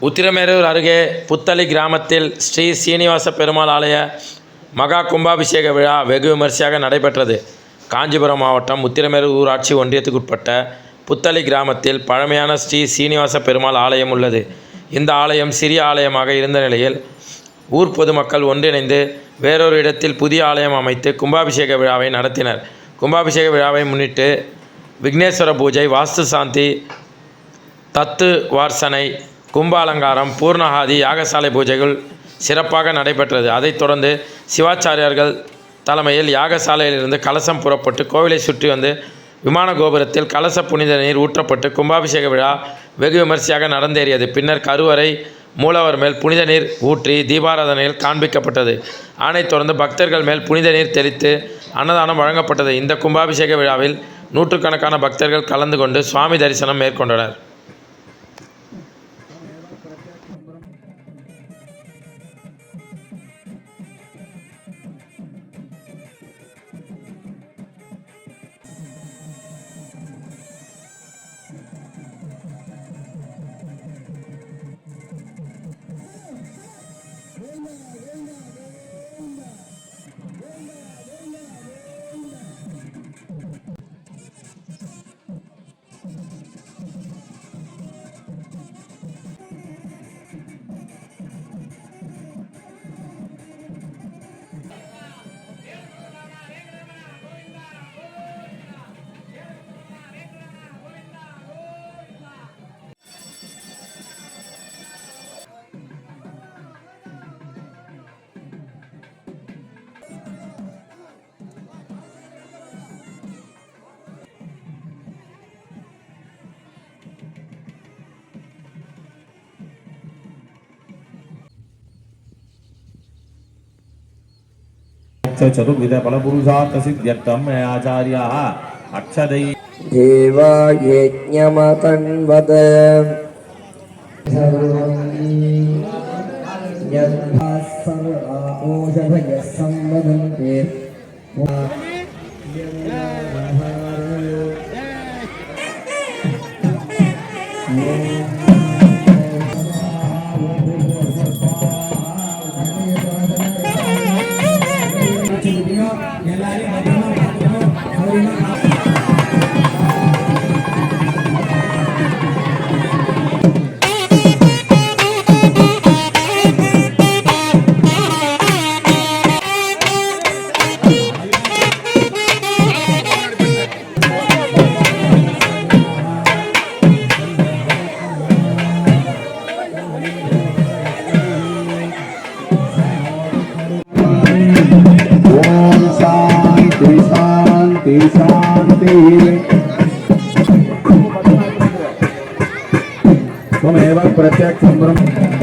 உத்திரமேரூர் அருகே புத்தளி கிராமத்தில் ஸ்ரீ சீனிவாச பெருமாள் ஆலய மகா கும்பாபிஷேக விழா வெகு விமரிசையாக நடைபெற்றது. காஞ்சிபுரம் மாவட்டம் உத்திரமேரூர் ஊராட்சி ஒன்றியத்துக்குட்பட்ட புத்தளி கிராமத்தில் பழமையான ஸ்ரீ சீனிவாச பெருமாள் ஆலயம் உள்ளது. இந்த ஆலயம் சிறிய ஆலயமாக இருந்த நிலையில் ஊர் பொதுமக்கள் ஒன்றிணைந்து வேறொரு இடத்தில் புதிய ஆலயம் அமைத்து கும்பாபிஷேக விழாவை நடத்தினர். கும்பாபிஷேக விழாவை முன்னிட்டு விக்னேஸ்வர பூஜை, வாஸ்து சாந்தி, தத்து வார்சனை, கும்ப அலங்காரம், பூர்ணஹாதி, யாகசாலை பூஜைகள் சிறப்பாக நடைபெற்றது. அதைத் தொடர்ந்து சிவாச்சாரியார்கள் தலைமையில் யாகசாலையிலிருந்து கலசம் புறப்பட்டு கோவிலை சுற்றி வந்து விமான கோபுரத்தில் கலச புனித நீர் ஊற்றப்பட்டு கும்பாபிஷேக விழா வெகு விமரிசையாக நடந்தேறியது. பின்னர் கருவறை மூலவர் மேல் புனித நீர் ஊற்றி தீபாராதனையில் காண்பிக்கப்பட்டது. அதனைத் தொடர்ந்து பக்தர்கள் மேல் புனித நீர் தெளித்து அன்னதானம் வழங்கப்பட்டது. இந்த கும்பாபிஷேக விழாவில் நூற்றுக்கணக்கான பக்தர்கள் கலந்து கொண்டு சுவாமி தரிசனம் மேற்கொண்டனர். चतुर्विध फलपुरुषार्थ सिद्ध्यर्थम आचार्याः अक्षदै देवा यज्ञमतन्वद शांति त्वमेव प्रत्यक्षं ब्रह्म